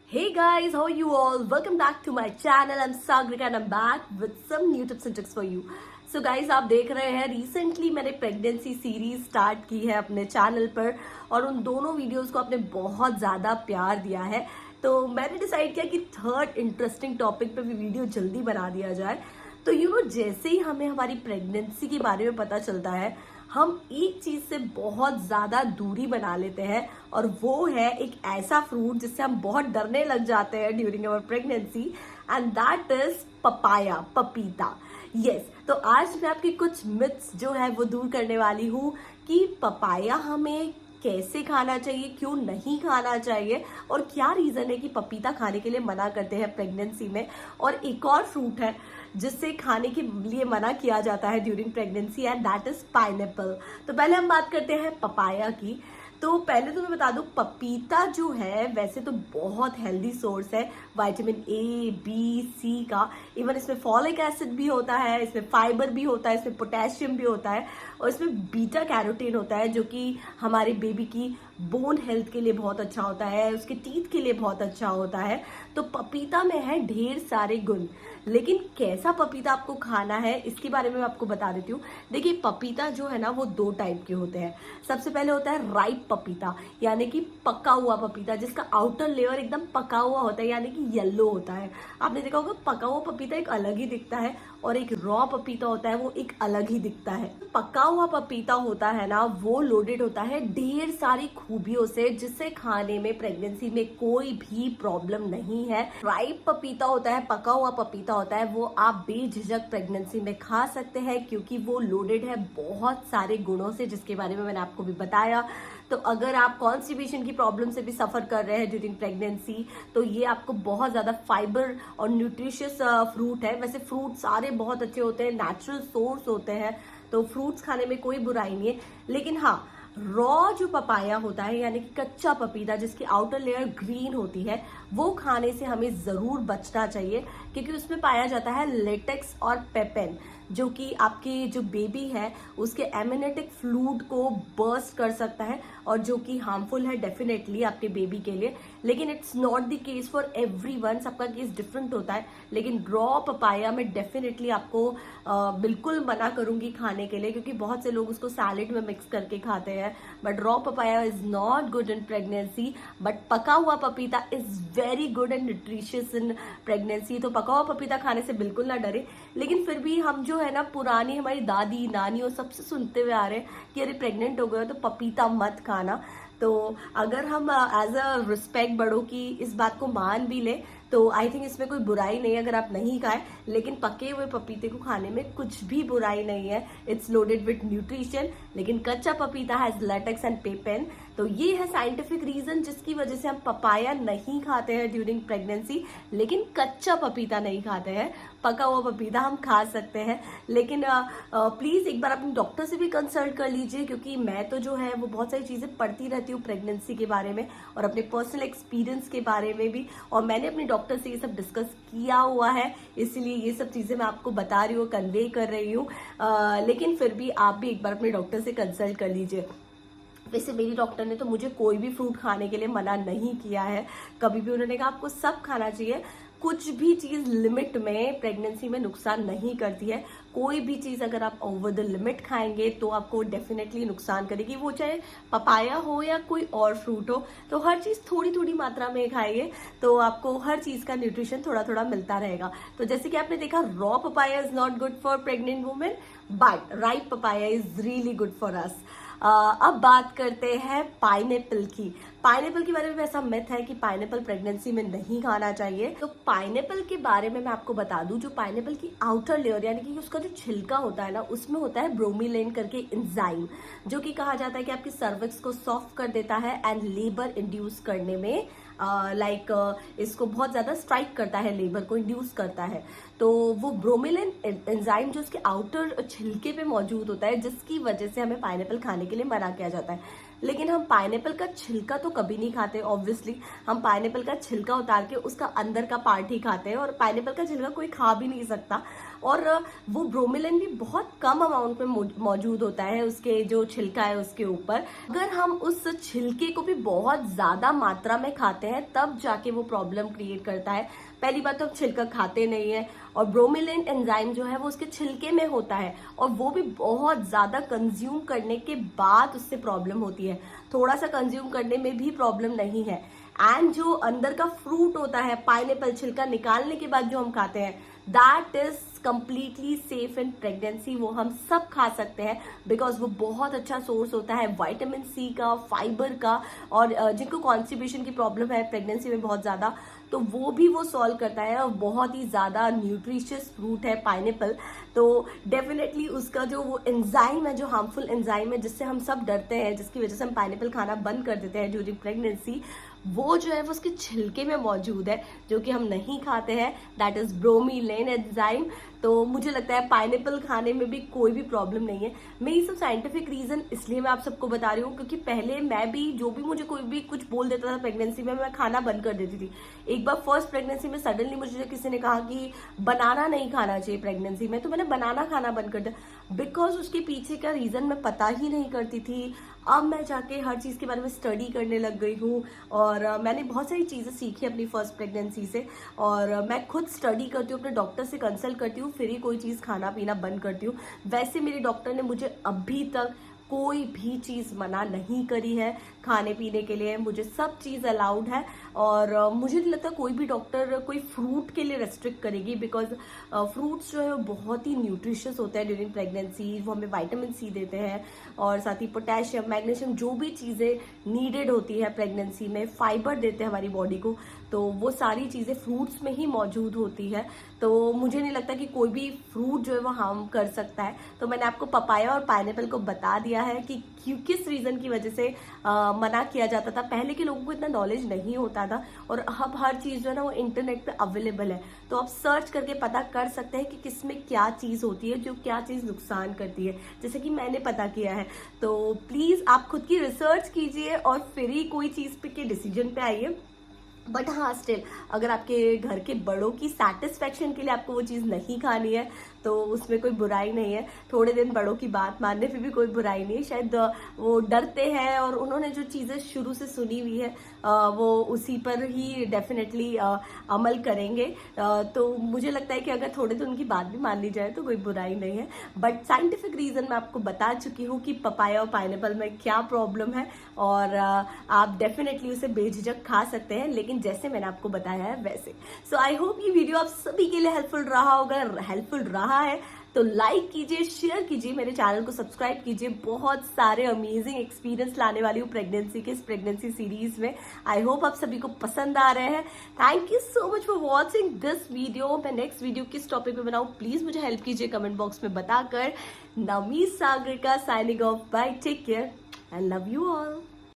Hey guys, how are you all? Welcome back to my channel. I'm Sagrika and I'm back with some new tips and tricks for you. So guys, आप देख रहे हैं recently मैंने pregnancy series start की है अपने channel पर और उन दोनों वीडियोस को आपने बहुत ज़्यादा प्यार दिया है। तो मैंने डिसाइड किया कि थर्ड इंटरेस्टिंग टॉपिक पे भी वीडियो जल्दी बना दिया जाए। तो जैसे ही हमें हमारी प्रेगनेंसी के बारे में पता चलता है, हम एक चीज से बहुत ज्यादा दूरी बना लेते हैं और वो है एक ऐसा फ्रूट जिससे हम बहुत डरने लग जाते हैं during our pregnancy, and that is papaya, पपीता। यस, तो आज मैं आपकी कुछ मिथ्स जो है वो दूर करने वाली हूँ कि पपाया हमें कैसे खाना चाहिए, क्यों नहीं खाना चाहिए और क्या रीजन है कि पपीता खाने के लिए मना करते हैं प्रेगनेंसी में। और एक और फ्रूट है जिससे खाने के लिए मना किया जाता है during pregnancy, and that is pineapple. तो पहले हम बात करते हैं पपाया की। तो पहले तो मैं बता दूं, पपीता जो है वैसे तो बहुत हेल्दी सोर्स है विटामिन ए, बी, सी का। इवन इसमें फॉलिक एसिड भी होता है, इसमें फाइबर भी होता है, इसमें पोटेशियम भी होता है और इसमें बीटा कैरोटीन होता है जो कि हमारे बेबी की बोन हेल्थ के लिए बहुत अच्छा होता है, उसके टीथ के लिए बहुत अच्छा होता है। तो पपीता में है ढेर सारे गुण। लेकिन कैसा पपीता आपको खाना है इसके बारे में मैं आपको बता देती हूँ। देखिए, पपीता जो है ना वो दो टाइप के होते हैं। सबसे पहले होता है राइप पपीता, यानी कि पका हुआ पपीता जिसका आउटर लेयर एकदम पका हुआ होता है, यानी कि येलो होता है। आपने देखा होगा पका हुआ पपीता एक अलग ही दिखता है और एक रॉ पपीता होता है वो एक अलग ही दिखता है। पका हुआ पपीता होता है ना वो लोडेड होता है ढेर सारी खूबियों से, जिससे खाने में प्रेगनेंसी में कोई भी प्रॉब्लम नहीं है। राइप पपीता होता है, पका हुआ पपीता होता है, वो आप बेझिझक प्रेगनेंसी में खा सकते हैं क्योंकि वो लोडेड है बहुत सारे गुणों से, जिसके बारे में मैंने आपको भी बताया। तो अगर आप कॉन्स्टिपेशन की प्रॉब्लम से भी सफर कर रहे हैं ड्यूरिंग प्रेगनेंसी, तो ये आपको बहुत ज्यादा फाइबर और न्यूट्रिशियस फ्रूट है। वैसे फ्रूट सारे बहुत अच्छे होते हैं, नेचुरल सोर्स होते हैं, तो फ्रूट्स खाने में कोई बुराई नहीं है। लेकिन हाँ, रॉ जो पपाया होता है यानी कि कच्चा पपीता जिसकी आउटर लेयर ग्रीन होती है, वो खाने से हमें जरूर बचना चाहिए क्योंकि उसमें पाया जाता है लेटेक्स और पेपेन, जो कि आपके जो बेबी है उसके एमिनेटिक फ्लूइड को बर्स्ट कर सकता है और जो कि हार्मफुल है डेफिनेटली आपके बेबी के लिए। लेकिन it's not the case for everyone, सबका केस डिफरेंट होता है। लेकिन रॉ पपाया में डेफिनेटली आपको बिल्कुल मना करूंगी खाने के लिए, क्योंकि बहुत से लोग उसको सैलेड में मिक्स करके खाते हैं। But raw papaya is not good in pregnancy, but पका हुआ पपीता is very good and nutritious in pregnancy. तो पका हुआ पपीता खाने से बिल्कुल ना डरे। लेकिन फिर भी हम जो है ना पुरानी हमारी दादी नानी और सबसे सुनते हुए आ रहे हैं कि अरे प्रेग्नेंट हो गए हो तो पपीता मत खाना। तो अगर हम एज अ रिस्पेक्ट बड़ों की इस बात को मान भी ले तो आई थिंक इसमें कोई बुराई नहीं है अगर आप नहीं खाएं। लेकिन पके हुए पपीते को खाने में कुछ भी बुराई नहीं है, इट्स लोडेड विथ न्यूट्रिशन। लेकिन कच्चा पपीता हैज लेटेक्स एंड पेपेन। तो ये है साइंटिफिक रीजन जिसकी वजह से हम पपाया नहीं खाते हैं ड्यूरिंग प्रेगनेंसी, लेकिन कच्चा पपीता नहीं खाते हैं। पका हुआ पपीता हम खा सकते हैं। लेकिन प्लीज एक बार अपने डॉक्टर से भी कंसल्ट कर लीजिए, क्योंकि मैं तो जो है वो बहुत सारी चीजें पढ़ती रहती हूँ प्रेगनेंसी के बारे में और अपने पर्सनल एक्सपीरियंस के बारे में भी, और मैंने अपने डॉक्टर से ये सब डिस्कस किया हुआ है, इसलिए ये सब चीजें मैं आपको बता रही हूँ, कन्वे कर रही हूँ। लेकिन फिर भी आप भी एक बार अपने डॉक्टर से कंसल्ट कर लीजिए। वैसे मेरी डॉक्टर ने तो मुझे कोई भी फ्रूट खाने के लिए मना नहीं किया है कभी भी। उन्होंने कहा आपको सब खाना चाहिए, कुछ भी चीज लिमिट में प्रेगनेंसी में नुकसान नहीं करती है। कोई भी चीज अगर आप ओवर द लिमिट खाएंगे तो आपको डेफिनेटली नुकसान करेगी, वो चाहे पपाया हो या कोई और फ्रूट हो। तो हर चीज थोड़ी थोड़ी मात्रा में खाइए तो आपको हर चीज का न्यूट्रिशन थोड़ा थोड़ा मिलता रहेगा। तो जैसे कि आपने देखा, raw papaya is not good for pregnant women, but ripe papaya is really good for us. अब बात करते हैं पाइनएप्पल की। पाइनएप्पल के बारे में ऐसा मिथ है कि पाइनएप्पल प्रेगनेंसी में नहीं खाना चाहिए। तो पाइनएप्पल के बारे में मैं आपको बता दूं, जो पाइनएप्पल की आउटर लेयर यानी कि उसका जो छिलका होता है ना, उसमें होता है ब्रोमीलेन करके एंजाइम, जो कि कहा जाता है कि आपकी सर्विक्स को सॉफ्ट कर देता है एंड लेबर इंड्यूस करने में इसको बहुत ज्यादा स्ट्राइक करता है, लेबर को इंड्यूस करता है। तो वो ब्रोमीलेन एंजाइम जो उसके आउटर छिलके पे मौजूद होता है, जिसकी वजह से हमें पाइनएप्पल खाने के लिए मना किया जाता है। लेकिन हम पाइनएप्पल का छिलका तो कभी नहीं खाते ऑब्वियसली। हम पाइनएप्पल का छिलका उतार के उसका अंदर का पार्ट ही खाते हैं, और पाइनएप्पल का छिलका कोई खा भी नहीं सकता। और वो ब्रोमेलिन भी बहुत कम अमाउंट में मौजूद होता है उसके जो छिलका है उसके ऊपर। अगर हम उस छिलके को भी बहुत ज्यादा मात्रा में खाते हैं तब जाके वो प्रॉब्लम क्रिएट करता है। पहली बात तो हम छिलका खाते नहीं है, और ब्रोमेलिन एंजाइम जो है वो उसके छिलके में होता है, और वो भी बहुत ज्यादा कंज्यूम करने के बाद उससे प्रॉब्लम होती है। थोड़ा सा कंज्यूम करने में भी प्रॉब्लम नहीं है। एंड जो अंदर का फ्रूट होता है, पाइनएप्पल, छिलका निकालने के बाद जो हम खाते हैं, that is completely safe in pregnancy. वो हम सब खा सकते हैं बिकॉज वो बहुत अच्छा सोर्स होता है विटामिन सी का, फाइबर का, और जिनको कॉन्स्टिपेशन की प्रॉब्लम है प्रेगनेंसी में बहुत ज्यादा, तो वो भी वो सॉल्व करता है। और बहुत ही ज्यादा न्यूट्रिशियस फ्रूट है पाइनएप्पल। तो डेफिनेटली उसका जो वो एंजाइम है, जो हार्मफुल एंजाइम है जिससे हम सब डरते हैं, जिसकी वजह से हम पाइनएप्पल खाना बंद कर देते हैं ड्यूरिंग प्रेगनेंसी, वो जो है वो उसके छिलके में मौजूद है, जो कि हम नहीं खाते हैं। That is bromelain enzyme. तो मुझे लगता है पाइनएप्पल खाने में भी कोई भी प्रॉब्लम नहीं है। मैं ये सब साइंटिफिक रीजन इसलिए मैं आप सबको बता रही हूँ क्योंकि पहले मैं भी, जो भी मुझे कोई भी कुछ बोल देता था प्रेगनेंसी में, मैं खाना बंद कर देती थी। एक बार फर्स्ट प्रेगनेंसी में सडनली मुझे किसी ने कहा कि बनाना नहीं खाना चाहिए प्रेगनेंसी में, तो मैंने बनाना खाना बंद कर दिया बिकॉज उसके पीछे का रीजन मैं पता ही नहीं करती थी। अब मैं जाके हर चीज के बारे में स्टडी करने लग गई हूँ, और मैंने बहुत सारी चीजें सीखी अपनी फर्स्ट प्रेगनेंसी से, और मैं खुद स्टडी करती हूँ, अपने डॉक्टर से कंसल्ट करती हूँ, फिर ही कोई चीज खाना पीना बंद करती हूँ। वैसे मेरे डॉक्टर ने मुझे अभी तक कोई भी चीज मना नहीं करी है खाने पीने के लिए। मुझे सब चीज अलाउड है, और मुझे नहीं लगता कोई भी डॉक्टर कोई फ्रूट के लिए रेस्ट्रिक्ट करेगी, बिकॉज फ्रूट्स जो है वो बहुत ही न्यूट्रिशियस होते हैं ड्यूरिंग प्रेगनेंसी। वो हमें विटामिन सी देते हैं, और साथ ही पोटेशियम, मैग्नीशियम, जो भी चीजें नीडेड होती है प्रेगनेंसी में, फाइबर देते हैं हमारी बॉडी को, तो वो सारी चीजें फ्रूट्स में ही मौजूद होती है। तो मुझे नहीं लगता कि कोई भी फ्रूट जो है वो हार्म कर सकता है। तो मैंने आपको पपाया और पाइनएप्पल को बता दिया है कि किस रीजन की वजह से मना किया जाता था। पहले के लोगों को इतना नॉलेज नहीं होता था, और अब हर चीज जो है ना वो इंटरनेट पे अवेलेबल है, तो आप सर्च करके पता कर सकते हैं कि किसमें क्या चीज होती है, जो क्या चीज नुकसान करती है, जैसे कि मैंने पता किया है। तो प्लीज आप खुद की रिसर्च कीजिए और फिर ही कोई चीज पे के डिसीजन पे आइए। बट हाँ, स्टिल अगर आपके घर के बड़ों की सेटिस्फेक्शन के लिए आपको वो चीज़ नहीं खानी है तो उसमें कोई बुराई नहीं है। थोड़े दिन बड़ों की बात मानने पे भी कोई बुराई नहीं है। शायद वो डरते हैं और उन्होंने जो चीज़ें शुरू से सुनी हुई है वो उसी पर ही डेफिनेटली अमल करेंगे। तो मुझे लगता है कि अगर थोड़े दिन उनकी बात भी मान ली जाए तो कोई बुराई नहीं है। बट साइंटिफिक रीज़न मैं आपको बता चुकी हूँ कि पपाया और पाइनएप्पल में क्या प्रॉब्लम है, और आप डेफिनेटली उसे बेझिझक खा सकते हैं, लेकिन जैसे मैंने आपको बताया है वैसे। सो आई होप ये वीडियो आप सभी के लिए हेल्पफुल रहा होगा। हेल्पफुल रहा है तो लाइक कीजिए, शेयर कीजिए, मेरे चैनल को सब्सक्राइब कीजिए। बहुत सारे अमेजिंग एक्सपीरियंस लाने वाली हूँ प्रेगनेंसी के, इस प्रेगनेंसी सीरीज में। आई होप आप सभी को पसंद आ रहे हैं। Thank you so much for watching this video. मैं नेक्स्ट वीडियो किस टॉपिक पे बनाऊँ प्लीज मुझे हेल्प कीजिए कमेंट बॉक्स में बताकर। नमी Sagarika signing off, bye, take care and love you all.